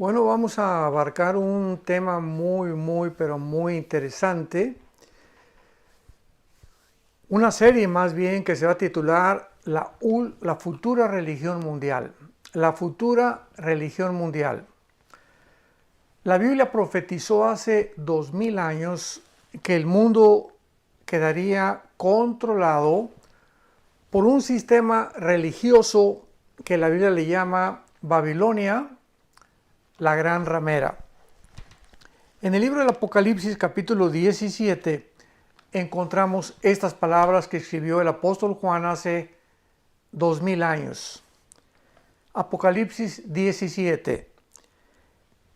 Bueno, vamos a abarcar un tema pero muy interesante. Una serie más bien que se va a titular La futura religión mundial. La futura religión mundial. La Biblia profetizó hace 2000 años que el mundo quedaría controlado por un sistema religioso que la Biblia le llama Babilonia, la gran ramera. En el libro del Apocalipsis capítulo 17 encontramos estas palabras que escribió el apóstol Juan hace 2000 años. Apocalipsis 17.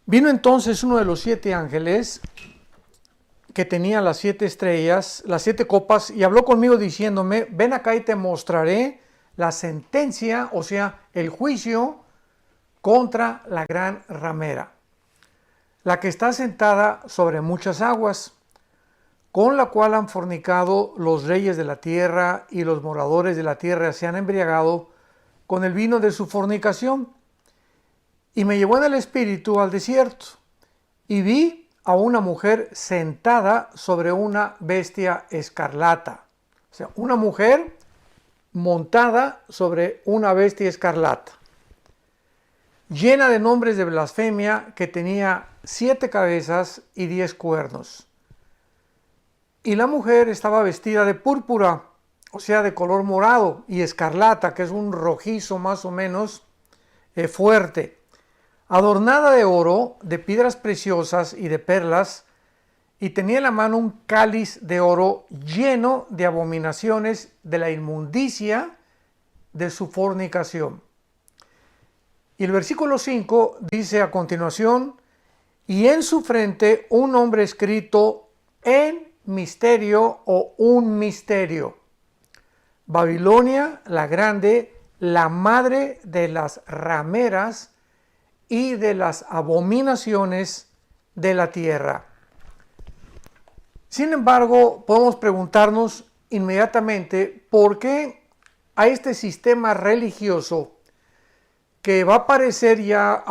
Vino entonces uno de los 7 ángeles que tenía las 7 estrellas, las 7 copas, y habló conmigo diciéndome: ven acá y te mostraré la sentencia, o sea, el juicio contra la gran ramera, la que está sentada sobre muchas aguas, con la cual han fornicado los reyes de la tierra, y los moradores de la tierra se han embriagado con el vino de su fornicación. Y me llevó en el espíritu al desierto, y vi a una mujer sentada sobre una bestia escarlata. O sea, una mujer montada sobre una bestia escarlata, llena de nombres de blasfemia, que tenía 7 cabezas y 10 cuernos. Y la mujer estaba vestida de púrpura, o sea, de color morado, y escarlata, que es un rojizo más o menos fuerte, adornada de oro, de piedras preciosas y de perlas, y tenía en la mano un cáliz de oro lleno de abominaciones de la inmundicia de su fornicación. Y el versículo 5 dice a continuación: y en su frente un nombre escrito en misterio, o un misterio: Babilonia la grande, la madre de las rameras y de las abominaciones de la tierra. Sin embargo, podemos preguntarnos inmediatamente por qué a este sistema religioso, que va a aparecer ya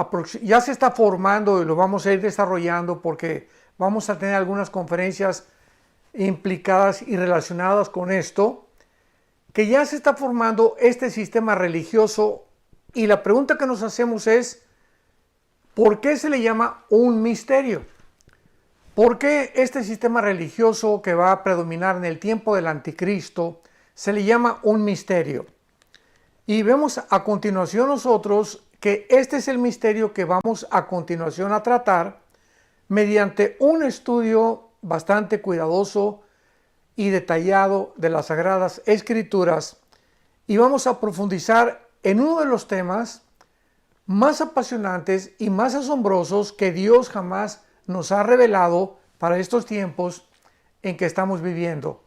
se está formando, y lo vamos a ir desarrollando porque vamos a tener algunas conferencias implicadas y relacionadas con esto, que ya se está formando este sistema religioso, y la pregunta que nos hacemos es: ¿por qué se le llama un misterio? ¿Por qué este sistema religioso que va a predominar en el tiempo del anticristo se le llama un misterio? Y vemos a continuación nosotros que este es el misterio que vamos a continuación a tratar mediante un estudio bastante cuidadoso y detallado de las Sagradas Escrituras, y vamos a profundizar en uno de los temas más apasionantes y más asombrosos que Dios jamás nos ha revelado para estos tiempos en que estamos viviendo.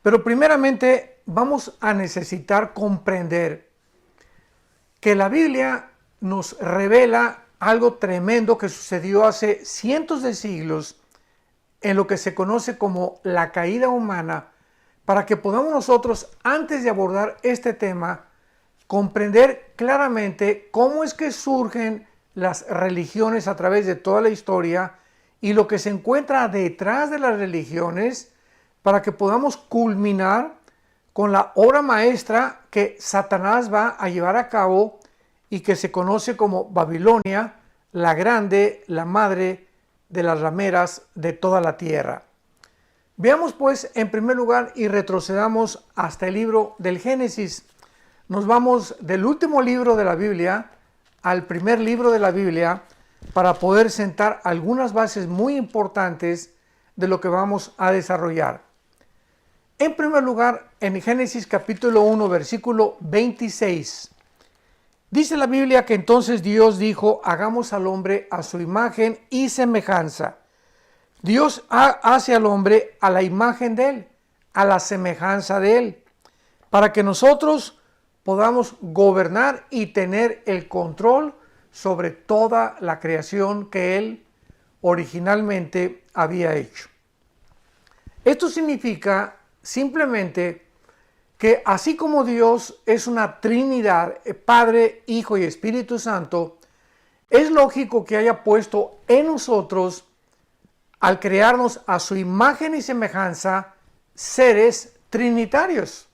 Pero primeramente vamos a necesitar comprender que la Biblia nos revela algo tremendo que sucedió hace cientos de siglos en lo que se conoce como la caída humana, para que podamos nosotros, antes de abordar este tema, comprender claramente cómo es que surgen las religiones a través de toda la historia y lo que se encuentra detrás de las religiones, para que podamos culminar con la obra maestra que Satanás va a llevar a cabo y que se conoce como Babilonia, la grande, la madre de las rameras de toda la tierra. Veamos pues en primer lugar y retrocedamos hasta el libro del Génesis. Nos vamos del último libro de la Biblia al primer libro de la Biblia para poder sentar algunas bases muy importantes de lo que vamos a desarrollar. En primer lugar, en Génesis capítulo 1, versículo 26, dice la Biblia que entonces Dios dijo: hagamos al hombre a su imagen y semejanza. Dios hace al hombre a la imagen de él, a la semejanza de él, para que nosotros podamos gobernar y tener el control sobre toda la creación que él originalmente había hecho. Esto significa simplemente que así como Dios es una Trinidad, Padre, Hijo y Espíritu Santo, es lógico que haya puesto en nosotros, al crearnos a su imagen y semejanza, seres trinitarios.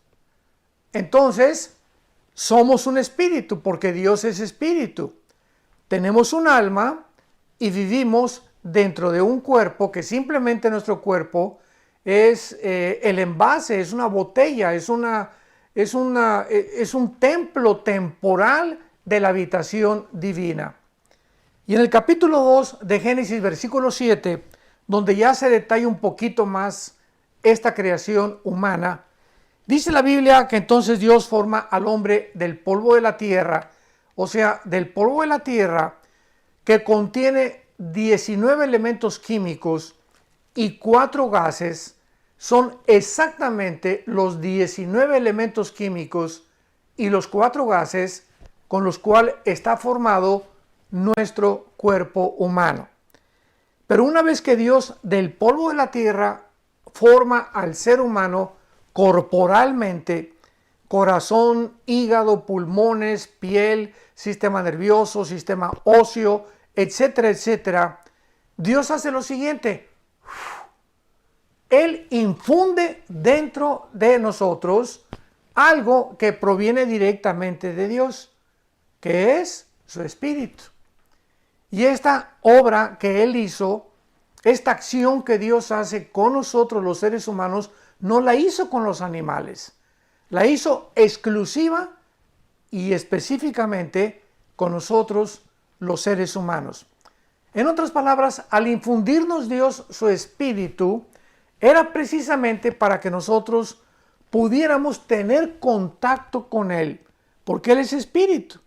Entonces, somos un espíritu, porque Dios es espíritu. Tenemos un alma y vivimos dentro de un cuerpo que simplemente nuestro cuerpo es el envase, es una botella, es un templo temporal de la habitación divina. Y en el capítulo 2 de Génesis, versículo 7, donde ya se detalla un poquito más esta creación humana, dice la Biblia que entonces Dios forma al hombre del polvo de la tierra, o sea, del polvo de la tierra, que contiene 19 elementos químicos y 4 gases. Son exactamente los 19 elementos químicos y los 4 gases con los cuales está formado nuestro cuerpo humano. Pero una vez que Dios del polvo de la tierra forma al ser humano corporalmente, corazón, hígado, pulmones, piel, sistema nervioso, sistema óseo, etcétera, etcétera, Dios hace lo siguiente. Él infunde dentro de nosotros algo que proviene directamente de Dios, que es su espíritu. Y esta obra que Él hizo, esta acción que Dios hace con nosotros los seres humanos, no la hizo con los animales. La hizo exclusiva y específicamente con nosotros los seres humanos. En otras palabras, al infundirnos Dios su espíritu, era precisamente para que nosotros pudiéramos tener contacto con Él, porque Él es espíritu.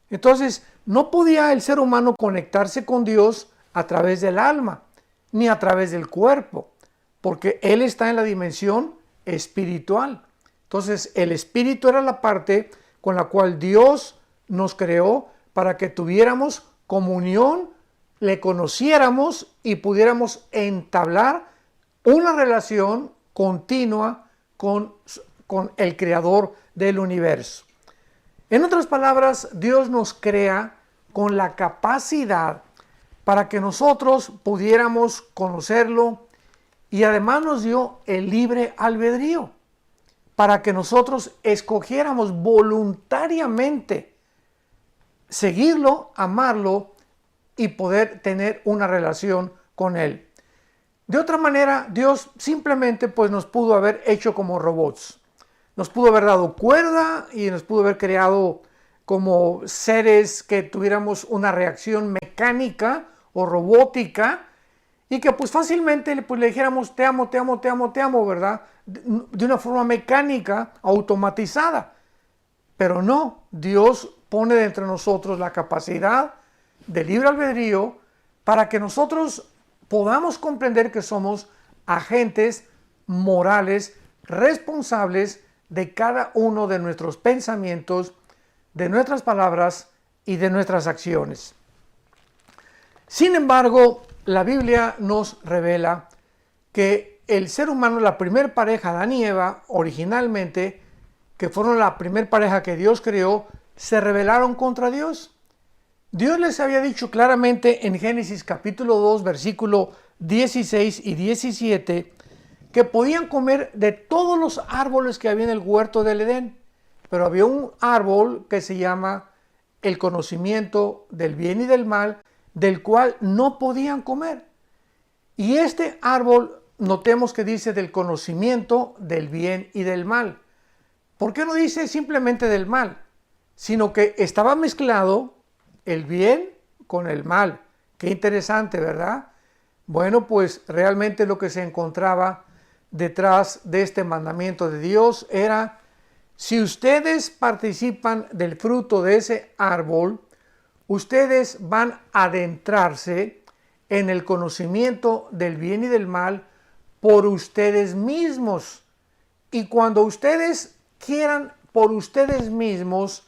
Entonces, no podía el ser humano conectarse con Dios a través del alma, ni a través del cuerpo, porque Él está en la dimensión espiritual. Entonces, el espíritu era la parte con la cual Dios nos creó para que tuviéramos comunión, le conociéramos y pudiéramos entablar una relación continua con el Creador del universo. En otras palabras, Dios nos crea con la capacidad para que nosotros pudiéramos conocerlo, y además nos dio el libre albedrío para que nosotros escogiéramos voluntariamente seguirlo, amarlo y poder tener una relación con Él. De otra manera, Dios simplemente pues nos pudo haber hecho como robots. Nos pudo haber dado cuerda y nos pudo haber creado como seres que tuviéramos una reacción mecánica o robótica y que pues fácilmente pues, le dijéramos te amo, te amo, te amo, te amo, ¿verdad? De una forma mecánica, automatizada. Pero no, Dios pone dentro de nosotros la capacidad de libre albedrío para que nosotros podamos comprender que somos agentes morales responsables de cada uno de nuestros pensamientos, de nuestras palabras y de nuestras acciones. Sin embargo, la Biblia nos revela que el ser humano, la primera pareja, Adán y Eva, originalmente, que fueron la primera pareja que Dios creó, se rebelaron contra Dios. Dios les había dicho claramente en Génesis capítulo 2, versículo 16 y 17, que podían comer de todos los árboles que había en el huerto del Edén, pero había un árbol que se llama el conocimiento del bien y del mal, del cual no podían comer. Y este árbol, notemos que dice del conocimiento del bien y del mal. ¿Por qué no dice simplemente del mal? Sino que estaba mezclado el bien con el mal. Qué interesante, ¿verdad? Bueno, pues realmente lo que se encontraba detrás de este mandamiento de Dios era: si ustedes participan del fruto de ese árbol, ustedes van a adentrarse en el conocimiento del bien y del mal por ustedes mismos. Y cuando ustedes quieran por ustedes mismos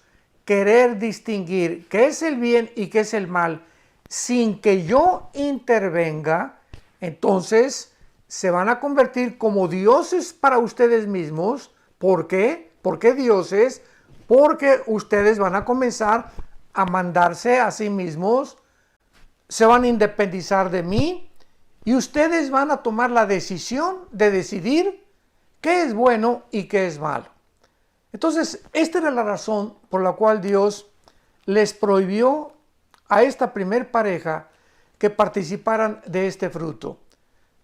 querer distinguir qué es el bien y qué es el mal, sin que yo intervenga, entonces se van a convertir como dioses para ustedes mismos. ¿Por qué? ¿Por qué dioses? Porque ustedes van a comenzar a mandarse a sí mismos se van a independizar de mí y ustedes van a tomar la decisión de decidir qué es bueno y qué es malo. Entonces, esta era la razón por la cual Dios les prohibió a esta primer pareja que participaran de este fruto.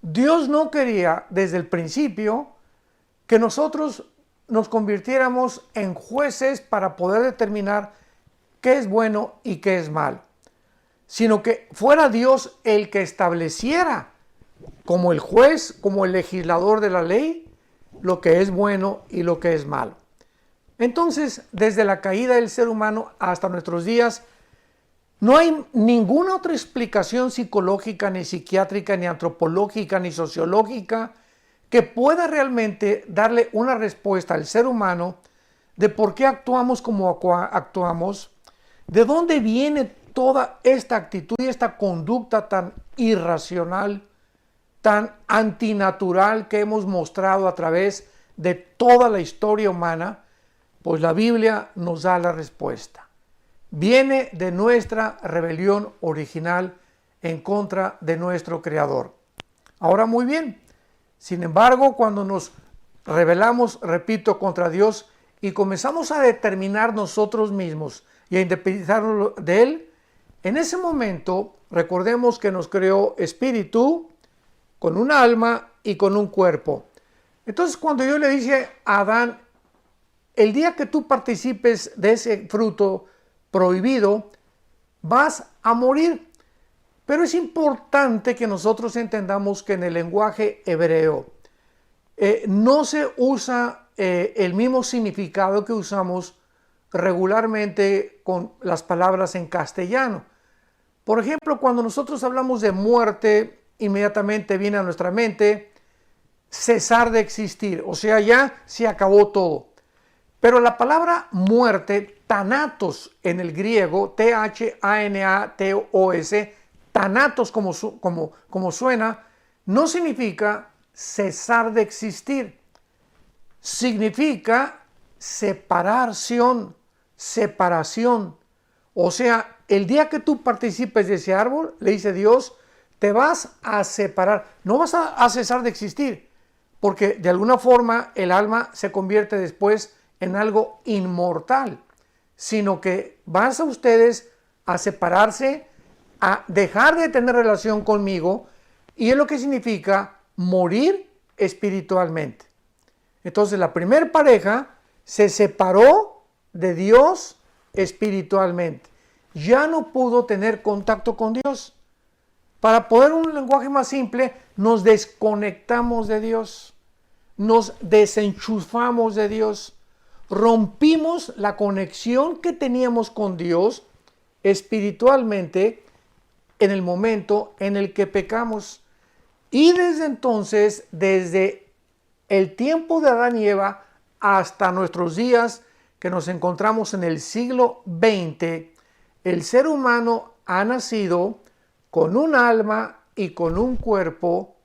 Dios no quería desde el principio que nosotros nos convirtiéramos en jueces para poder determinar qué es bueno y qué es malo, sino que fuera Dios el que estableciera como el juez, como el legislador de la ley, lo que es bueno y lo que es malo. Entonces, desde la caída del ser humano hasta nuestros días, no hay ninguna otra explicación psicológica, ni psiquiátrica, ni antropológica, ni sociológica que pueda realmente darle una respuesta al ser humano de por qué actuamos como actuamos, de dónde viene toda esta actitud y esta conducta tan irracional, tan antinatural que hemos mostrado a través de toda la historia humana. Pues la Biblia nos da la respuesta. Viene de nuestra rebelión original en contra de nuestro Creador. Ahora muy bien, sin embargo, cuando nos rebelamos, repito, contra Dios y comenzamos a determinar nosotros mismos y a independizarnos de Él, en ese momento recordemos que nos creó espíritu, con un alma y con un cuerpo. Entonces cuando yo le dije a Adán, el día que tú participes de ese fruto prohibido, vas a morir. Pero es importante que nosotros entendamos que en el lenguaje hebreo no se usa el mismo significado que usamos regularmente con las palabras en castellano. Por ejemplo, cuando nosotros hablamos de muerte, inmediatamente viene a nuestra mente cesar de existir, o sea, ya se acabó todo. Pero la palabra muerte, thanatos en el griego, T-H-A-N-A-T-O-S, thanatos como suena, no significa cesar de existir. Significa separación. O sea, el día que tú participes de ese árbol, le dice Dios, te vas a separar. No vas a cesar de existir, porque de alguna forma el alma se convierte después en algo inmortal, sino que vas a ustedes a separarse, a dejar de tener relación conmigo, y es lo que significa morir espiritualmente. Entonces la primer pareja se separó de Dios espiritualmente. Ya no pudo tener contacto con Dios. Para poner un lenguaje más simple, nos desconectamos de Dios, nos desenchufamos de Dios. Rompimos la conexión que teníamos con Dios espiritualmente en el momento en el que pecamos. Y desde entonces, desde el tiempo de Adán y Eva hasta nuestros días que nos encontramos en el siglo XX, el ser humano ha nacido con un alma y con un cuerpo,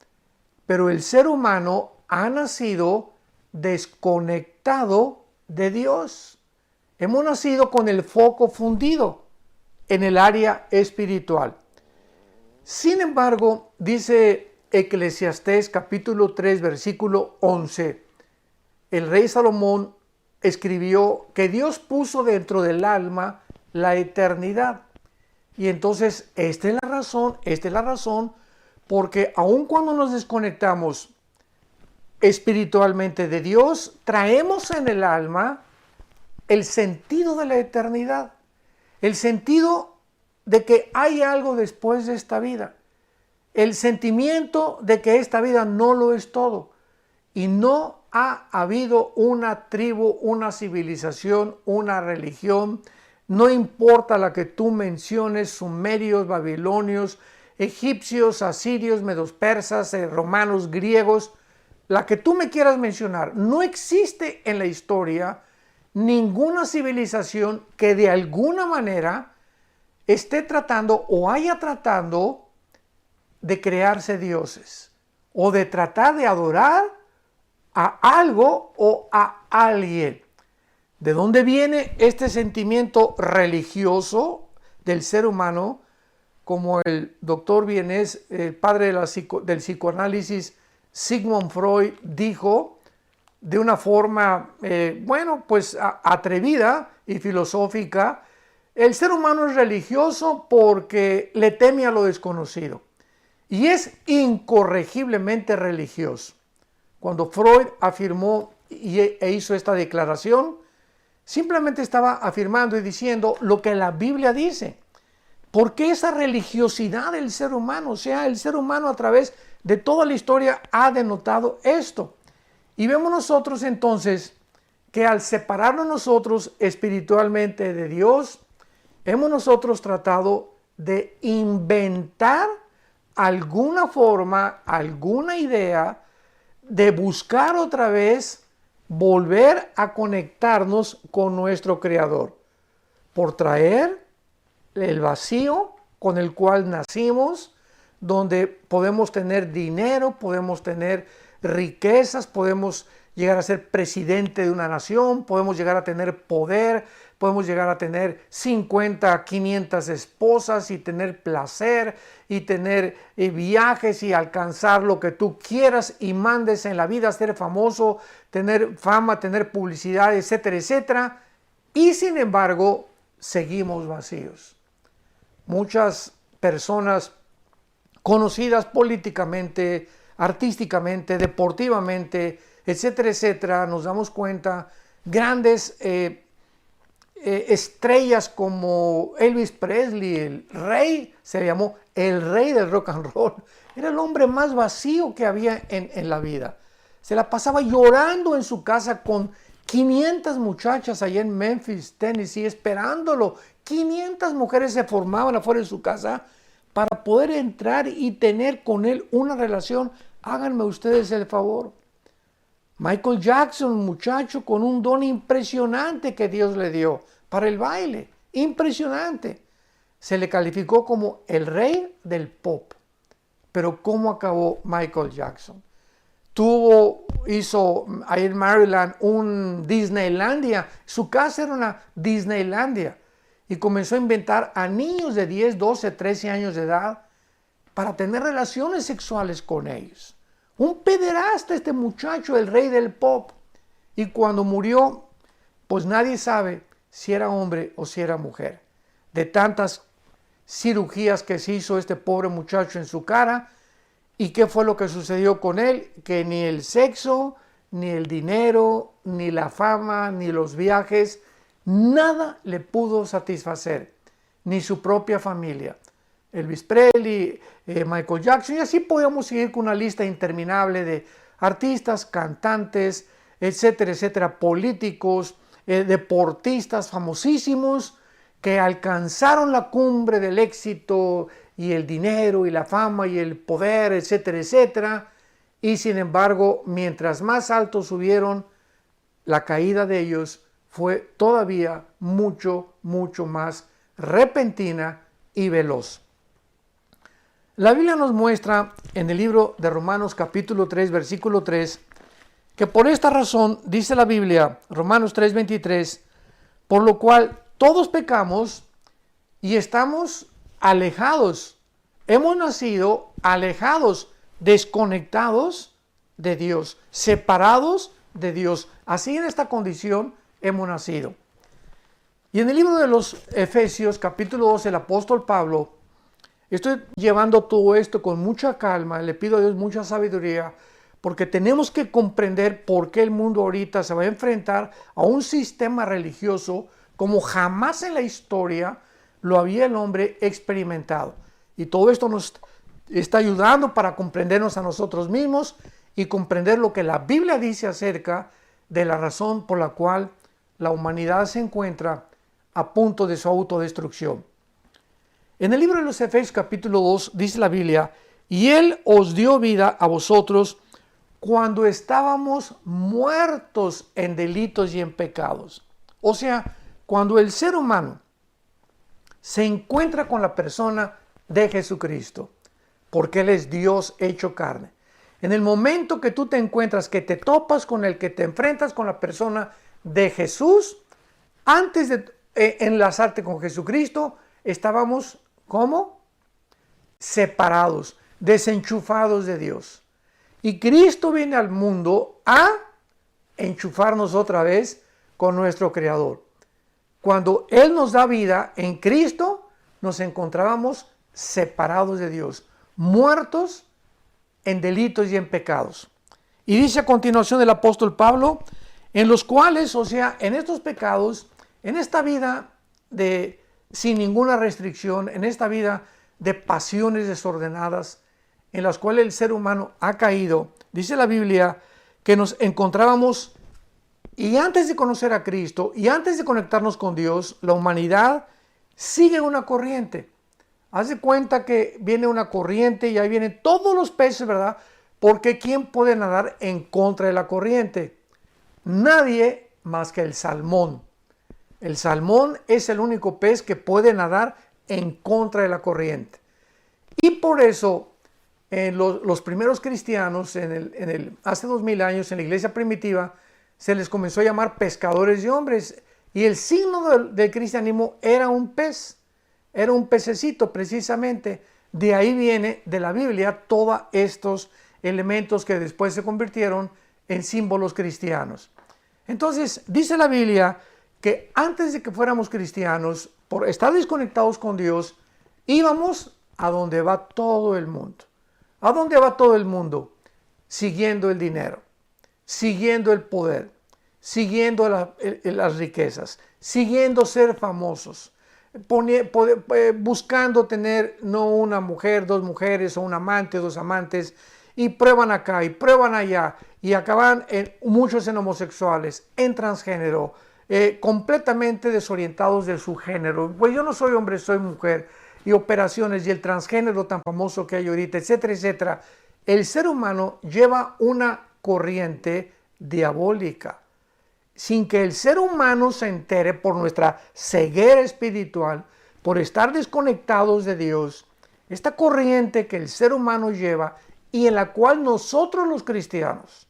pero el ser humano ha nacido desconectado de Dios. Hemos nacido con el foco fundido en el área espiritual. Sin embargo, dice Eclesiastés capítulo 3 versículo 11, el rey Salomón escribió que Dios puso dentro del alma la eternidad. Y entonces esta es la razón porque aun cuando nos desconectamos espiritualmente de Dios, traemos en el alma el sentido de la eternidad, el sentido de que hay algo después de esta vida, el sentimiento de que esta vida no lo es todo y no ha habido una tribu, una civilización, una religión, no importa la que tú menciones, sumerios, babilonios, egipcios, asirios, medos persas, romanos, griegos, la que tú me quieras mencionar, no existe en la historia ninguna civilización que de alguna manera esté tratando o haya tratando de crearse dioses o de tratar de adorar a algo o a alguien. ¿De dónde viene este sentimiento religioso del ser humano como el doctor vienés, el padre del psicoanálisis, Sigmund Freud, dijo de una forma, atrevida y filosófica: el ser humano es religioso porque le teme a lo desconocido y es incorregiblemente religioso. Cuando Freud afirmó e hizo esta declaración, simplemente estaba afirmando y diciendo lo que la Biblia dice. ¿Por qué esa religiosidad del ser humano? O sea, el ser humano a través de toda la historia ha denotado esto. Y vemos nosotros entonces que al separarnos nosotros espiritualmente de Dios, hemos nosotros tratado de inventar alguna forma, alguna idea de buscar otra vez volver a conectarnos con nuestro Creador, por traer el vacío con el cual nacimos, donde podemos tener dinero, podemos tener riquezas, podemos llegar a ser presidente de una nación, podemos llegar a tener poder, podemos llegar a tener 50, 500 esposas y tener placer y tener viajes y alcanzar lo que tú quieras y mandes en la vida, ser famoso, tener fama, tener publicidad, etcétera, etcétera. Y sin embargo, seguimos vacíos. Muchas personas conocidas políticamente, artísticamente, deportivamente, etcétera, etcétera, nos damos cuenta, grandes estrellas como Elvis Presley, el rey, se llamó el rey del rock and roll, era el hombre más vacío que había en la vida. Se la pasaba llorando en su casa con 500 muchachas allá en Memphis, Tennessee, esperándolo. 500 mujeres se formaban afuera de su casa para poder entrar y tener con él una relación. Háganme ustedes el favor. Michael Jackson, un muchacho con un don impresionante que Dios le dio para el baile, impresionante. Se le calificó como el rey del pop. Pero ¿cómo acabó Michael Jackson? Hizo ahí en Maryland un Disneylandia. Su casa era una Disneylandia. Y comenzó a inventar a niños de 10, 12, 13 años de edad para tener relaciones sexuales con ellos. Un pederasta este muchacho, el rey del pop. Y cuando murió, pues nadie sabe si era hombre o si era mujer. De tantas cirugías que se hizo este pobre muchacho en su cara. ¿Y qué fue lo que sucedió con él? Que ni el sexo, ni el dinero, ni la fama, ni los viajes, nada le pudo satisfacer, ni su propia familia. Elvis Presley, Michael Jackson, y así podíamos seguir con una lista interminable de artistas, cantantes, etcétera, etcétera, políticos, deportistas famosísimos que alcanzaron la cumbre del éxito y el dinero y la fama y el poder, etcétera, etcétera. Y sin embargo, mientras más alto subieron, la caída de ellos fue todavía mucho, mucho más repentina y veloz. La Biblia nos muestra en el libro de Romanos capítulo 3, versículo 3, que por esta razón, dice la Biblia, Romanos 3, 23, por lo cual todos pecamos y estamos alejados, hemos nacido alejados, desconectados de Dios, separados de Dios. Así en esta condición hemos nacido. Y en el libro de los Efesios, capítulo 2, el apóstol Pablo, estoy llevando todo esto con mucha calma, le pido a Dios mucha sabiduría, porque tenemos que comprender por qué el mundo ahorita se va a enfrentar a un sistema religioso como jamás en la historia lo había el hombre experimentado. Y todo esto nos está ayudando para comprendernos a nosotros mismos y comprender lo que la Biblia dice acerca de la razón por la cual la humanidad se encuentra a punto de su autodestrucción. En el libro de los Efesios capítulo 2 dice la Biblia, y Él os dio vida a vosotros cuando estábamos muertos en delitos y en pecados. O sea, cuando el ser humano se encuentra con la persona de Jesucristo, porque Él es Dios hecho carne. En el momento que tú te encuentras, que te topas con el que te enfrentas con la persona de Jesús, antes de enlazarte con Jesucristo, estábamos, ¿cómo? separados, desenchufados de Dios. Y Cristo viene al mundo a enchufarnos otra vez con nuestro Creador. Cuando Él nos da vida en Cristo, nos encontrábamos separados de Dios, muertos en delitos y en pecados. Y dice a continuación el apóstol Pablo, en los cuales, o sea, en estos pecados, en esta vida sin ninguna restricción, en esta vida de pasiones desordenadas, en las cuales el ser humano ha caído, dice la Biblia que nos encontrábamos, y antes de conocer a Cristo, y antes de conectarnos con Dios, la humanidad sigue una corriente. Haz de cuenta que viene una corriente y ahí vienen todos los peces, ¿verdad? Porque ¿quién puede nadar en contra de la corriente? Nadie más que el salmón. El salmón es el único pez que puede nadar en contra de la corriente. Y por eso los primeros cristianos, hace 2000 años, en la iglesia primitiva, se les comenzó a llamar pescadores de hombres. Y el signo del cristianismo era un pez. Era un pececito precisamente. De ahí viene de la Biblia todos estos elementos que después se convirtieron en símbolos cristianos. Entonces dice la Biblia que antes de que fuéramos cristianos, por estar desconectados con Dios, íbamos a donde va todo el mundo. ¿A dónde va todo el mundo? Siguiendo el dinero, siguiendo el poder, siguiendo las riquezas, siguiendo ser famosos, buscando tener no una mujer, dos mujeres o un amante, dos amantes, y prueban acá y prueban allá y acaban muchos en homosexuales, en transgénero, completamente desorientados de su género. Pues yo no soy hombre, soy mujer, y operaciones y el transgénero tan famoso que hay ahorita, etcétera, etcétera. El ser humano lleva una corriente diabólica. Sin que el ser humano se entere por nuestra ceguera espiritual, por estar desconectados de Dios, esta corriente que el ser humano lleva y en la cual nosotros los cristianos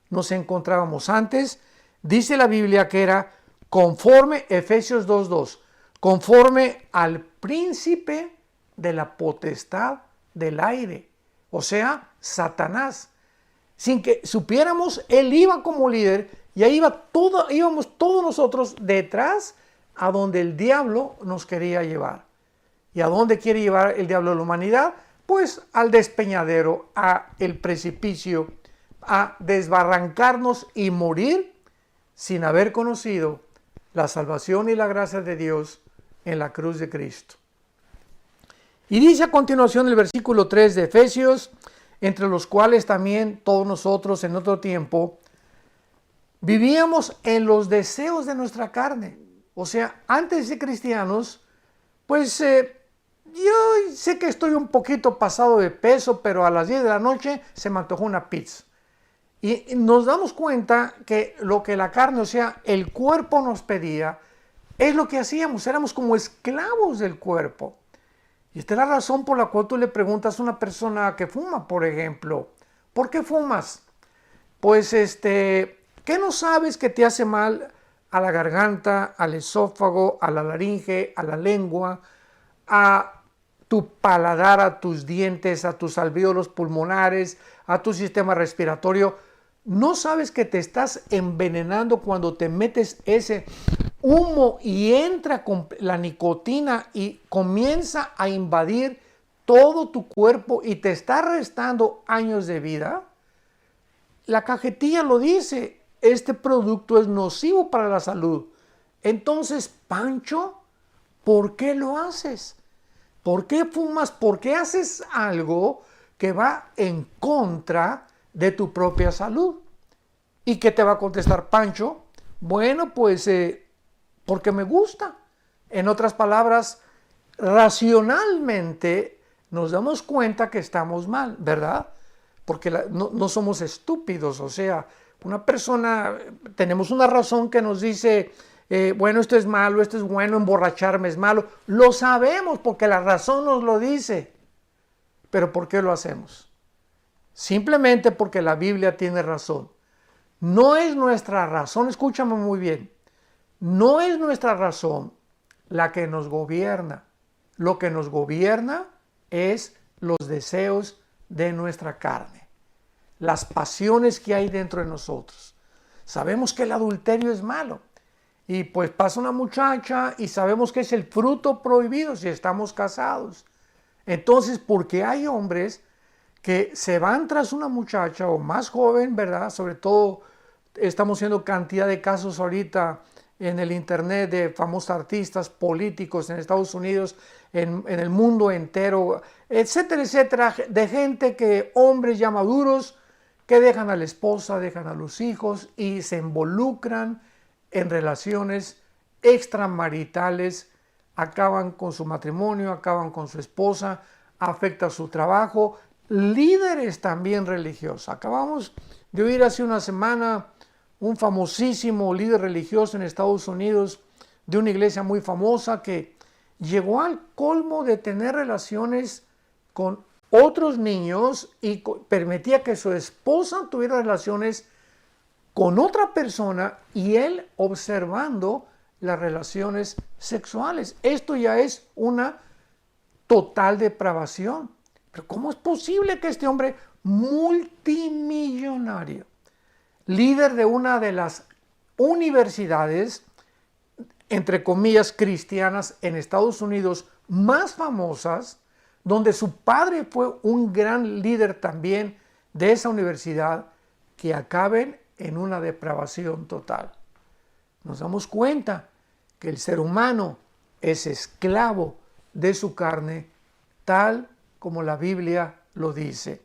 nos encontrábamos antes, dice la Biblia que era conforme, Efesios 2:2, conforme al príncipe de la potestad del aire, o sea, Satanás. Sin que supiéramos, él iba como líder y ahí íbamos todos nosotros detrás a donde el diablo nos quería llevar. ¿Y a dónde quiere llevar el diablo a la humanidad? Pues al despeñadero, al precipicio, a desbarrancarnos y morir sin haber conocido la salvación y la gracia de Dios en la cruz de Cristo. Y dice a continuación el versículo 3 de Efesios, entre los cuales también todos nosotros en otro tiempo vivíamos en los deseos de nuestra carne. O sea, antes de ser cristianos, pues yo sé que estoy un poquito pasado de peso, pero a las 10 de la noche se me antojó una pizza. Y nos damos cuenta que lo que la carne, o sea, el cuerpo nos pedía, es lo que hacíamos, éramos como esclavos del cuerpo. Y esta es la razón por la cual tú le preguntas a una persona que fuma, por ejemplo, ¿por qué fumas? Pues, ¿qué no sabes que te hace mal a la garganta, al esófago, a la laringe, a la lengua, a tu paladar, a tus dientes, a tus alvéolos pulmonares, a tu sistema respiratorio? ¿No sabes que te estás envenenando cuando te metes ese humo y entra con la nicotina y comienza a invadir todo tu cuerpo y te está restando años de vida? La cajetilla lo dice, este producto es nocivo para la salud. Entonces, Pancho, ¿por qué lo haces? ¿Por qué fumas? ¿Por qué haces algo que va en contra de tu propia salud? ¿Y qué te va a contestar Pancho? Bueno, pues porque me gusta. En otras palabras, racionalmente nos damos cuenta que estamos mal, ¿verdad? Porque no somos estúpidos, o sea, una persona, tenemos una razón que nos dice, bueno, esto es malo, esto es bueno, emborracharme es malo. Lo sabemos porque la razón nos lo dice. Pero ¿por qué lo hacemos? Simplemente porque la Biblia tiene razón. No es nuestra razón, escúchame muy bien, no es nuestra razón la que nos gobierna. Lo que nos gobierna es los deseos de nuestra carne, las pasiones que hay dentro de nosotros. Sabemos que el adulterio es malo y pues pasa una muchacha y sabemos que es el fruto prohibido si estamos casados. Entonces, porque hay hombres que se van tras una muchacha o más joven, ¿verdad? Sobre todo estamos viendo cantidad de casos ahorita en el internet de famosos artistas políticos en Estados Unidos, en el mundo entero, etcétera, etcétera, de gente que, hombres ya maduros, que dejan a la esposa, dejan a los hijos y se involucran en relaciones extramaritales, acaban con su matrimonio, acaban con su esposa, afecta su trabajo. Líderes también religiosos. Acabamos de oír hace una semana un famosísimo líder religioso en Estados Unidos de una iglesia muy famosa que llegó al colmo de tener relaciones con otros niños y permitía que su esposa tuviera relaciones con otra persona y él observando las relaciones sexuales. Esto ya es una total depravación. Pero ¿cómo es posible que este hombre multimillonario, líder de una de las universidades, entre comillas, cristianas en Estados Unidos más famosas, donde su padre fue un gran líder también de esa universidad, que acaben en una depravación total? Nos damos cuenta que el ser humano es esclavo de su carne, tal como la Biblia lo dice.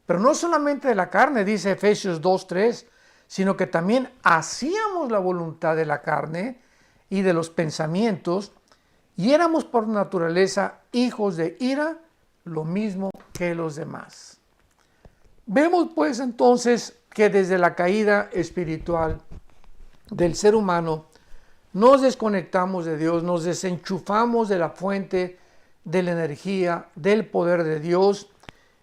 Pero no solamente de la carne, dice Efesios 2:3, sino que también hacíamos la voluntad de la carne y de los pensamientos, y éramos por naturaleza hijos de ira, lo mismo que los demás. Vemos pues entonces que desde la caída espiritual del ser humano, nos desconectamos de Dios, nos desenchufamos de la fuente de la energía, del poder de Dios,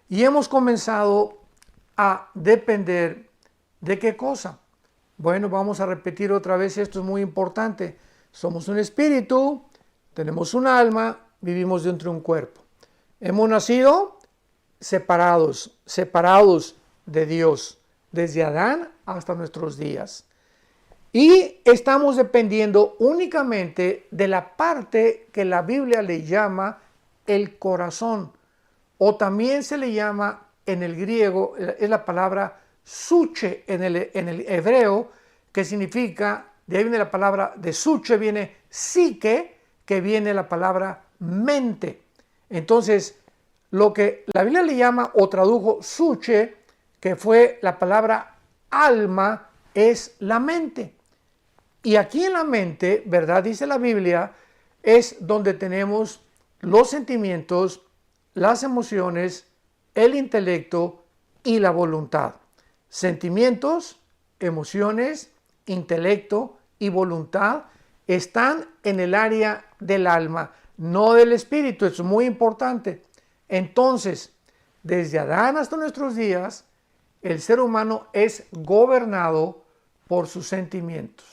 y hemos comenzado a depender de ¿qué cosa? Bueno, vamos a repetir otra vez, esto es muy importante. Somos un espíritu, tenemos un alma, vivimos dentro de un cuerpo. Hemos nacido separados de Dios, desde Adán hasta nuestros días. Y estamos dependiendo únicamente de la parte que la Biblia le llama el corazón, o también se le llama en el griego, es la palabra suche en el hebreo, que significa, de ahí viene la palabra de suche, viene psique, que viene la palabra mente. Entonces, lo que la Biblia le llama o tradujo suche, que fue la palabra alma, es la mente. Y aquí en la mente, ¿verdad? Dice la Biblia, es donde tenemos los sentimientos, las emociones, el intelecto y la voluntad. Sentimientos, emociones, intelecto y voluntad están en el área del alma, no del espíritu. Eso es muy importante. Entonces, desde Adán hasta nuestros días, el ser humano es gobernado por sus sentimientos,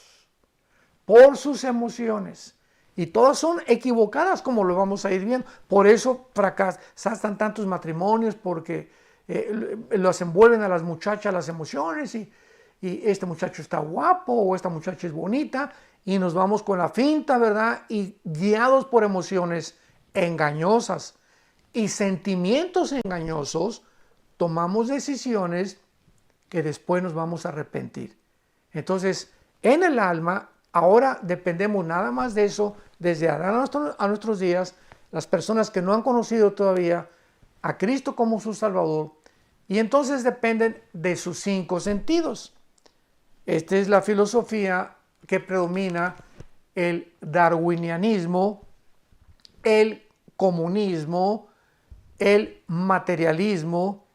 por sus emociones, y todas son equivocadas, como lo vamos a ir viendo. Por eso fracasan tantos matrimonios, porque los envuelven a las muchachas las emociones, y este muchacho está guapo o esta muchacha es bonita, y nos vamos con la finta, ¿verdad? Y guiados por emociones engañosas y sentimientos engañosos, tomamos decisiones que después nos vamos a arrepentir. Entonces, en el alma, ahora dependemos nada más de eso, desde Adán a nuestros días, las personas que no han conocido todavía a Cristo como su Salvador, y entonces dependen de sus 5 sentidos. Esta es la filosofía que predomina: el darwinianismo, el comunismo, el materialismo,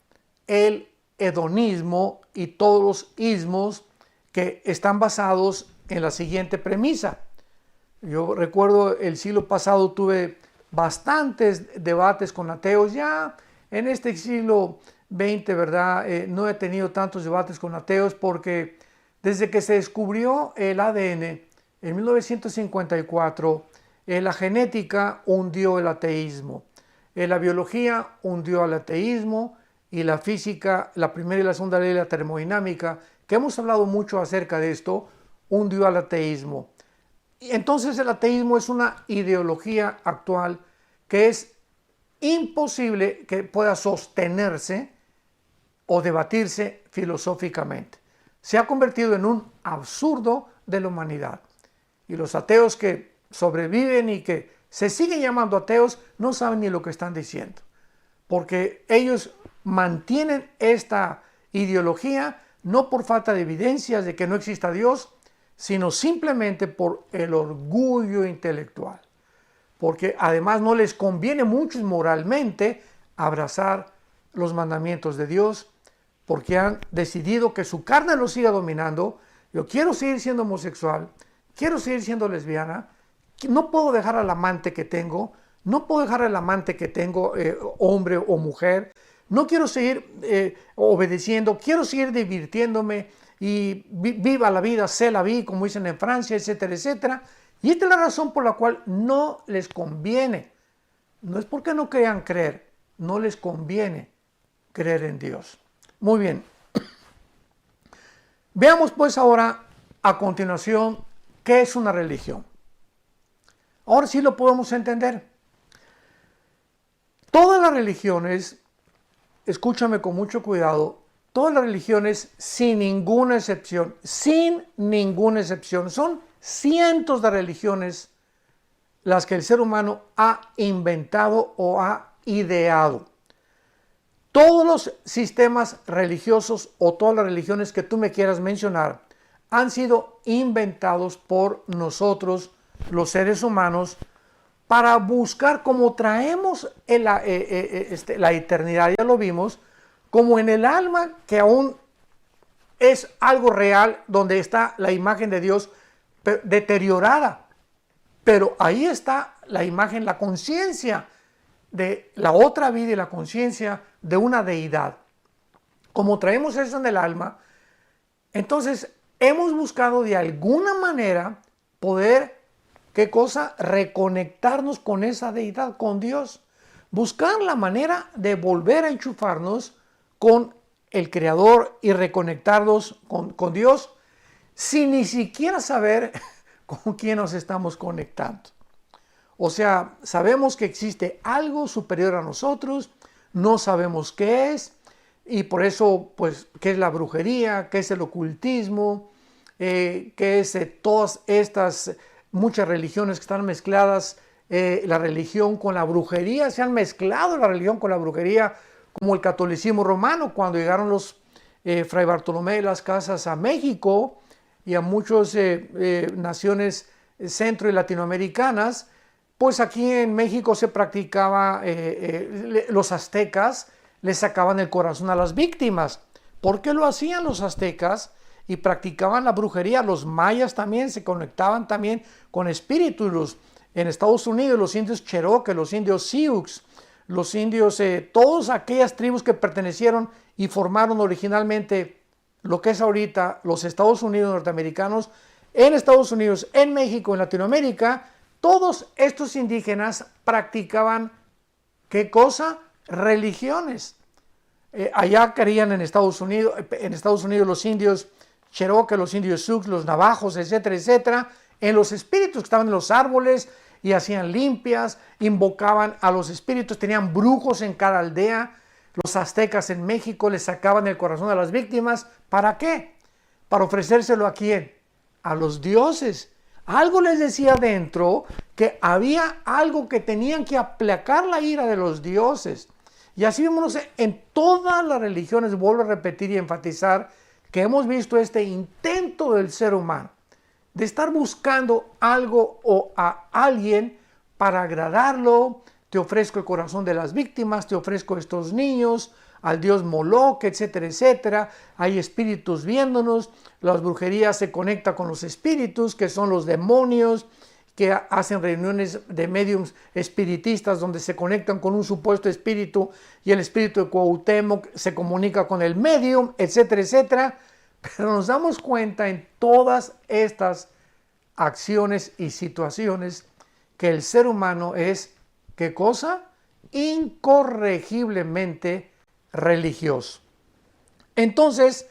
el hedonismo y todos los ismos, que están basados en la siguiente premisa. Yo recuerdo el siglo pasado tuve bastantes debates con ateos. Ya en este siglo XX, ¿verdad? No he tenido tantos debates con ateos, porque desde que se descubrió el ADN en 1954, la genética hundió el ateísmo. La biología hundió al ateísmo y la física, la primera y la segunda ley de la termodinámica, que hemos hablado mucho acerca de esto, hundió al ateísmo. Y entonces el ateísmo es una ideología actual que es imposible que pueda sostenerse o debatirse filosóficamente. Se ha convertido en un absurdo de la humanidad. Y los ateos que sobreviven y que se siguen llamando ateos no saben ni lo que están diciendo. Porque ellos mantienen esta ideología no por falta de evidencias de que no exista Dios, sino simplemente por el orgullo intelectual. Porque además no les conviene mucho moralmente abrazar los mandamientos de Dios, porque han decidido que su carne los siga dominando. Yo quiero seguir siendo homosexual, quiero seguir siendo lesbiana, no puedo dejar al amante que tengo, no puedo dejar al amante que tengo, hombre o mujer, no quiero seguir obedeciendo, quiero seguir divirtiéndome y viva la vida, c'est la vie, como dicen en Francia, etcétera, etcétera. Y esta es la razón por la cual no les conviene. No es porque no quieran creer, no les conviene creer en Dios. Muy bien. Veamos pues ahora a continuación qué es una religión. Ahora sí lo podemos entender. Todas las religiones, escúchame con mucho cuidado, todas las religiones sin ninguna excepción, son cientos de religiones las que el ser humano ha inventado o ha ideado. Todos los sistemas religiosos o todas las religiones que tú me quieras mencionar han sido inventados por nosotros, los seres humanos, para buscar cómo traemos la eternidad, ya lo vimos, como en el alma, que aún es algo real, donde está la imagen de Dios deteriorada. Pero ahí está la imagen, la conciencia de la otra vida y la conciencia de una deidad. Como traemos eso en el alma, entonces hemos buscado de alguna manera poder, ¿qué cosa? Reconectarnos con esa deidad, con Dios. Buscar la manera de volver a enchufarnos con el Creador y reconectarnos con Dios sin ni siquiera saber con quién nos estamos conectando. O sea, sabemos que existe algo superior a nosotros, no sabemos qué es, y por eso, pues, ¿qué es la brujería? ¿Qué es el ocultismo? ¿Qué es todas estas muchas religiones que están mezcladas? La religión con la brujería, se han mezclado la religión con la brujería, como el catolicismo romano, cuando llegaron los Fray Bartolomé de las Casas a México y a muchas naciones centro y latinoamericanas. Pues aquí en México se practicaba, los aztecas le sacaban el corazón a las víctimas. ¿Por qué lo hacían los aztecas? Y practicaban la brujería. Los mayas también se conectaban también con espíritus. En Estados Unidos los indios Cherokee, los indios Sioux, los indios, todas aquellas tribus que pertenecieron y formaron originalmente lo que es ahorita los Estados Unidos norteamericanos, en Estados Unidos, en México, en Latinoamérica, todos estos indígenas practicaban, ¿qué cosa? Religiones. Allá creían en Estados Unidos los indios Cherokee, los indios Sioux, los navajos, etcétera, etcétera, en los espíritus que estaban en los árboles y hacían limpias, invocaban a los espíritus, tenían brujos en cada aldea. Los aztecas en México les sacaban el corazón a las víctimas. ¿Para qué? Para ofrecérselo ¿a quién? A los dioses. Algo les decía dentro que había algo que tenían que aplacar la ira de los dioses. Y así vemos en todas las religiones, vuelvo a repetir y enfatizar, que hemos visto este intento del ser humano de estar buscando algo o a alguien para agradarlo. Te ofrezco el corazón de las víctimas, te ofrezco estos niños, al dios Moloch, etcétera, etcétera. Hay espíritus viéndonos, las brujerías se conectan con los espíritus, que son los demonios, que hacen reuniones de médiums espiritistas donde se conectan con un supuesto espíritu y el espíritu de Cuauhtémoc se comunica con el medium, etcétera, etcétera. Pero nos damos cuenta en todas estas acciones y situaciones que el ser humano es, ¿qué cosa? incorregiblemente religioso. Entonces,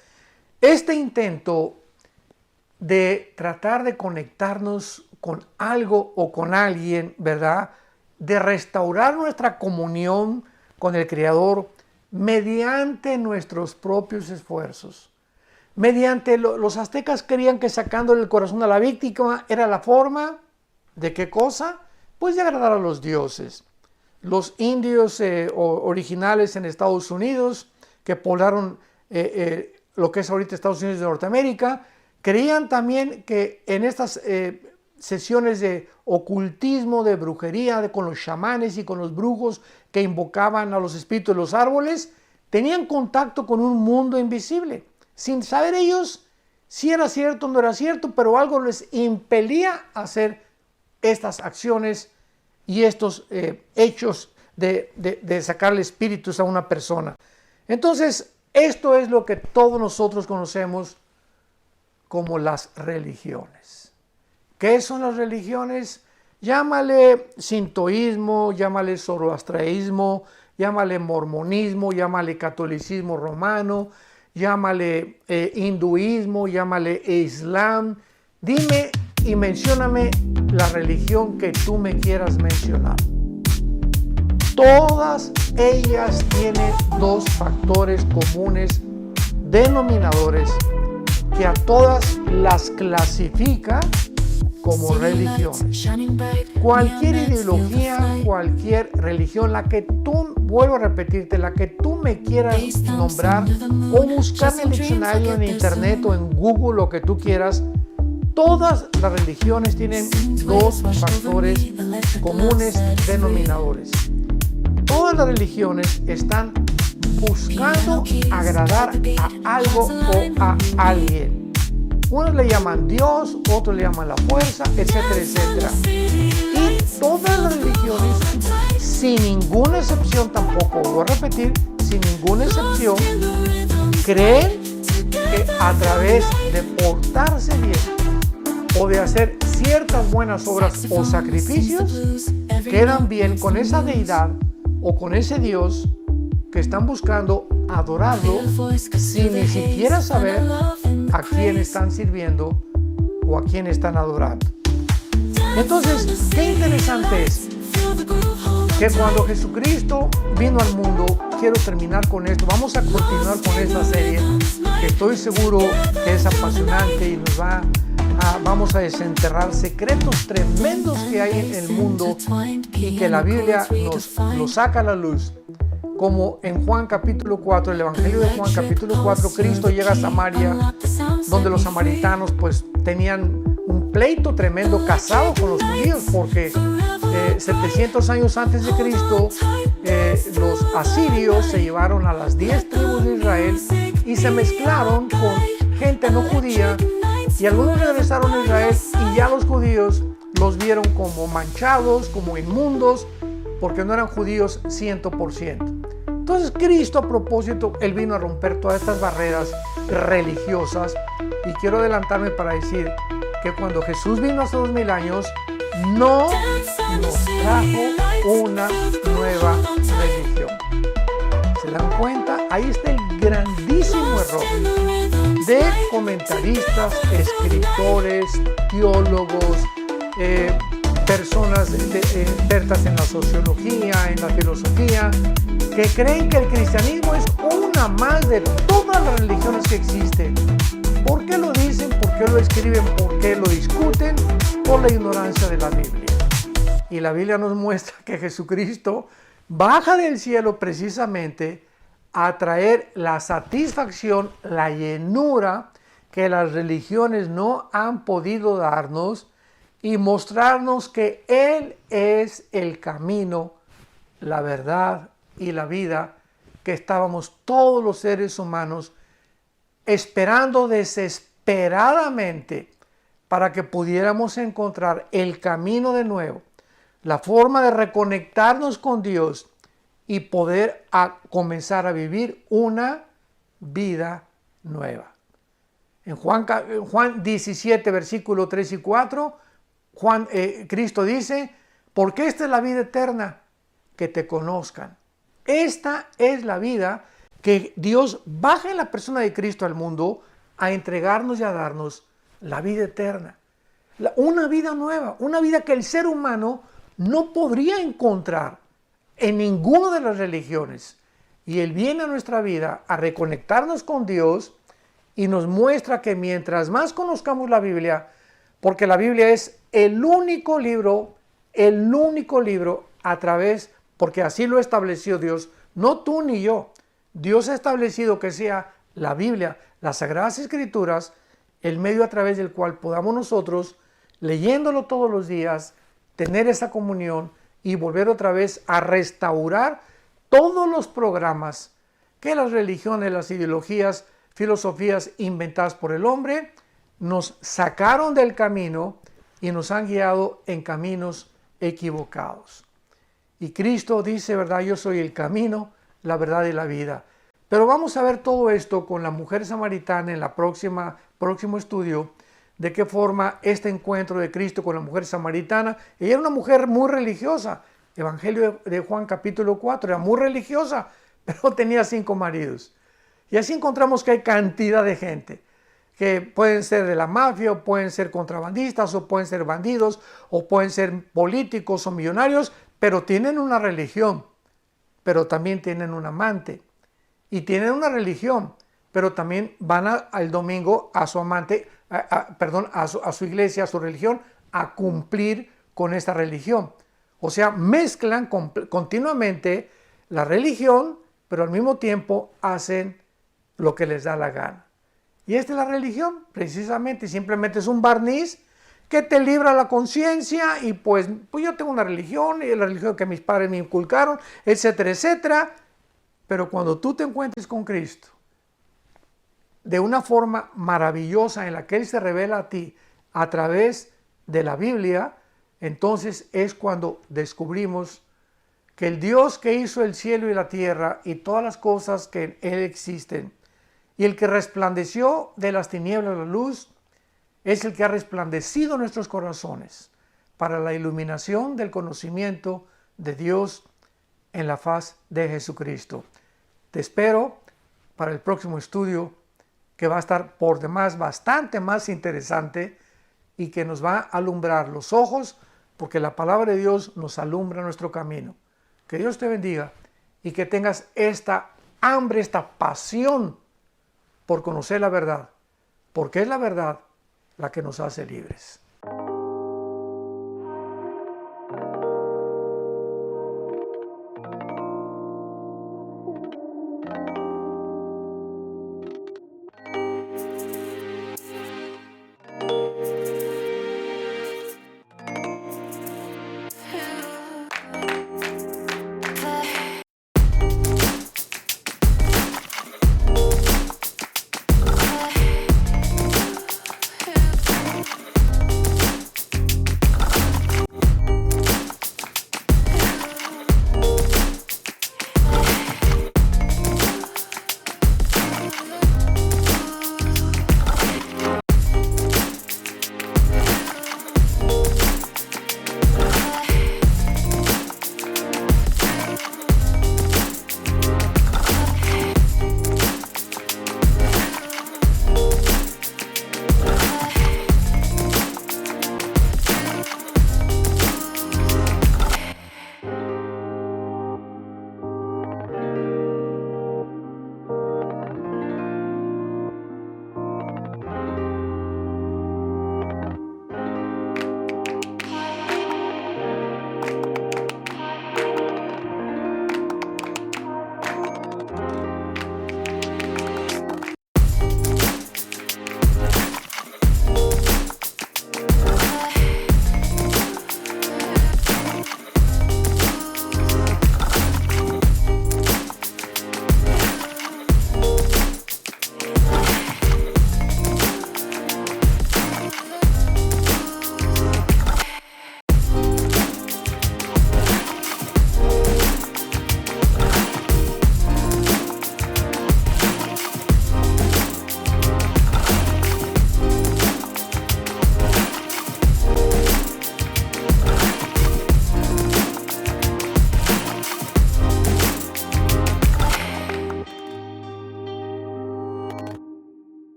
este intento de tratar de conectarnos con algo o con alguien, ¿verdad?, de restaurar nuestra comunión con el Creador mediante nuestros propios esfuerzos. Los aztecas creían que sacándole el corazón a la víctima era la forma de ¿qué cosa? Pues de agradar a los dioses. Los indios originales en Estados Unidos, que poblaron lo que es ahorita Estados Unidos de Norteamérica, creían también que en estas sesiones de ocultismo, de brujería, con los chamanes y con los brujos que invocaban a los espíritus de los árboles, tenían contacto con un mundo invisible, sin saber ellos si era cierto o no era cierto, pero algo les impelía a hacer estas acciones y estos hechos de sacarle espíritus a una persona. Entonces, esto es lo que todos nosotros conocemos como las religiones. ¿Qué son las religiones? Llámale sintoísmo, llámale zoroastrianismo, llámale mormonismo, llámale catolicismo romano, llámale hinduismo, llámale islam. Dime y mencióname la religión que tú me quieras mencionar. Todas ellas tienen dos factores comunes denominadores que a todas las clasifica como religiones. Cualquier ideología, cualquier religión, la que tú, vuelvo a repetirte, la que tú me quieras nombrar o buscar en el diccionario, en internet o en Google, lo que tú quieras, todas las religiones tienen dos factores comunes denominadores. Todas las religiones están buscando agradar a algo o a alguien. Unos le llaman Dios, otros le llaman la fuerza, etcétera, etcétera. Y todas las religiones, sin ninguna excepción tampoco, voy a repetir, sin ninguna excepción, creen que a través de portarse bien o de hacer ciertas buenas obras o sacrificios, quedan bien con esa deidad o con ese Dios que están buscando adorarlo sin ni siquiera saber a quién están sirviendo o a quién están adorando. Entonces, qué interesante es que cuando Jesucristo vino al mundo, quiero terminar con esto, vamos a continuar con esta serie que estoy seguro que es apasionante y vamos a desenterrar secretos tremendos que hay en el mundo y que la Biblia nos saca a la luz. Como en Juan capítulo 4, el Evangelio de Juan capítulo 4, Cristo llega a Samaria, donde los samaritanos pues tenían un pleito tremendo casado con los judíos, porque 700 años antes de Cristo los asirios se llevaron a las 10 tribus de Israel y se mezclaron con gente no judía, y algunos regresaron a Israel y ya los judíos los vieron como manchados, como inmundos, porque no eran judíos 100%. Entonces Cristo, a propósito, Él vino a romper todas estas barreras religiosas, y quiero adelantarme para decir que cuando Jesús vino hace 2000 años, no nos trajo una nueva religión. ¿Se dan cuenta? Ahí está el grandísimo error de comentaristas, escritores, teólogos, personas expertas en la sociología, en la filosofía, que creen que el cristianismo es una más de todas las religiones que existen. ¿Por qué lo dicen? ¿Por qué lo escriben? ¿Por qué lo discuten? Por la ignorancia de la Biblia. Y la Biblia nos muestra que Jesucristo baja del cielo precisamente a traer la satisfacción, la llenura que las religiones no han podido darnos, y mostrarnos que Él es el camino, la verdad y la vida, que estábamos todos los seres humanos esperando desesperadamente para que pudiéramos encontrar el camino de nuevo, la forma de reconectarnos con Dios y poder comenzar a vivir una vida nueva. En Juan 17, versículo 3 y 4, Cristo dice: porque esta es la vida eterna, que te conozcan. Esta es la vida que Dios baja en la persona de Cristo al mundo a entregarnos y a darnos la vida eterna. Una vida nueva, una vida que el ser humano no podría encontrar en ninguna de las religiones. Y Él viene a nuestra vida a reconectarnos con Dios y nos muestra que mientras más conozcamos la Biblia, porque la Biblia es el único libro a través, porque así lo estableció Dios, no tú ni yo. Dios ha establecido que sea la Biblia, las Sagradas Escrituras, el medio a través del cual podamos nosotros, leyéndolo todos los días, tener esa comunión y volver otra vez a restaurar todos los programas que las religiones, las ideologías, filosofías inventadas por el hombre nos sacaron del camino y nos han guiado en caminos equivocados. Y Cristo dice, ¿verdad? Yo soy el camino, la verdad y la vida. Pero vamos a ver todo esto con la mujer samaritana en el próximo estudio, de qué forma este encuentro de Cristo con la mujer samaritana. Ella era una mujer muy religiosa. Evangelio de Juan capítulo 4, era muy religiosa, pero tenía 5 maridos. Y así encontramos que hay cantidad de gente que pueden ser de la mafia, o pueden ser contrabandistas, o pueden ser bandidos, o pueden ser políticos o millonarios, pero tienen una religión, pero también tienen un amante. Y tienen una religión, pero también van el domingo a su amante, a su iglesia, a su religión, a cumplir con esta religión. O sea, mezclan continuamente la religión, pero al mismo tiempo hacen lo que les da la gana. Y esta es la religión, precisamente, simplemente es un barniz que te libra la conciencia y pues yo tengo una religión, y la religión que mis padres me inculcaron, etcétera, etcétera. Pero cuando tú te encuentres con Cristo, de una forma maravillosa en la que Él se revela a ti a través de la Biblia, entonces es cuando descubrimos que el Dios que hizo el cielo y la tierra y todas las cosas que en Él existen, y el que resplandeció de las tinieblas la luz, es el que ha resplandecido nuestros corazones para la iluminación del conocimiento de Dios en la faz de Jesucristo. Te espero para el próximo estudio, que va a estar por demás bastante más interesante y que nos va a alumbrar los ojos, porque la palabra de Dios nos alumbra nuestro camino. Que Dios te bendiga y que tengas esta hambre, esta pasión por conocer la verdad, porque es la verdad la que nos hace libres.